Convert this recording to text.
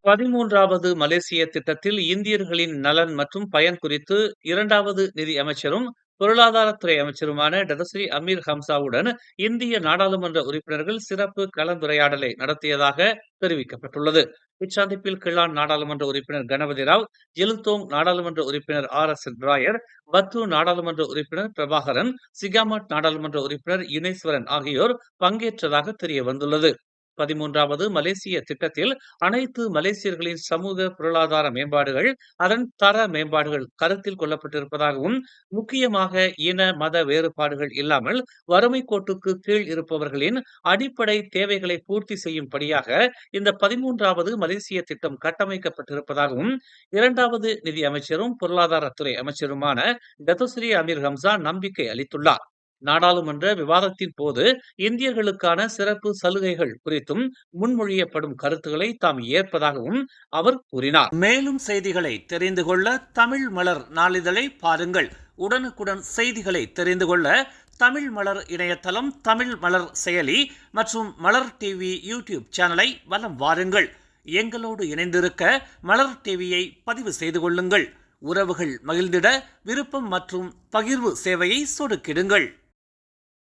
13வது மலேசிய திட்டத்தில் இந்தியர்களின் நலன் மற்றும் பயன் குறித்து 2வது நிதி அமைச்சரும், பொருளாதாரத்துறை அமைச்சருமான டதஸ்ரீ அமீர் ஹம்சாவுடன் இந்திய நாடாளுமன்ற உறுப்பினர்கள் சிறப்பு கலந்துரையாடலை நடத்தியதாக தெரிவிக்கப்பட்டுள்ளது. இச்சந்திப்பில் கிள்ளான் நாடாளுமன்ற உறுப்பினர் கணபதி ராவ், ஜெலுத்தோங் நாடாளுமன்ற உறுப்பினர் RS ராயர், பத்து நாடாளுமன்ற உறுப்பினர் பிரபாகரன், சிகாமட் நாடாளுமன்ற உறுப்பினர் யுனேஸ்வரன் ஆகியோர் பங்கேற்றதாக தெரிய வந்துள்ளது. 13வது மலேசிய திட்டத்தில் அனைத்து மலேசியர்களின் சமூக பொருளாதார மேம்பாடுகள், அதன் தர மேம்பாடுகள் கருத்தில் கொள்ளப்பட்டிருப்பதாகவும், முக்கியமாக இன மத வேறுபாடுகள் இல்லாமல் வறுமை கோட்டுக்கு கீழ் இருப்பவர்களின் அடிப்படை தேவைகளை பூர்த்தி செய்யும்படியாக இந்த 13வது மலேசிய திட்டம் கட்டமைக்கப்பட்டிருப்பதாகவும் 2வது நிதி அமைச்சரும் பொருளாதாரத்துறை அமைச்சருமான டத்தோஸ்ரீ அமீர் ஹம்சா நம்பிக்கை அளித்துள்ளார். நாடாளுமன்ற விவாதத்தின் போது இந்தியர்களுக்கான சிறப்பு சலுகைகள் குறித்தும் முன்மொழியப்படும் கருத்துக்களை தாம் ஏற்பதாகவும் அவர் கூறினார். மேலும் செய்திகளை தெரிந்து கொள்ள தமிழ் மலர் நாளிதழை பாருங்கள். உடனுக்குடன் செய்திகளை தெரிந்து கொள்ள தமிழ் மலர் இணையதளம், தமிழ் மலர் செயலி மற்றும் மலர் டிவி யூடியூப் சேனலை வலம் வாருங்கள். எங்களோடு இணைந்திருக்க மலர் டிவியை பதிவு செய்து கொள்ளுங்கள். உறவுகள் மகிழ்ந்திட விருப்பம் மற்றும் பகிர்வு சேவையை சொடுக்கிடுங்கள்.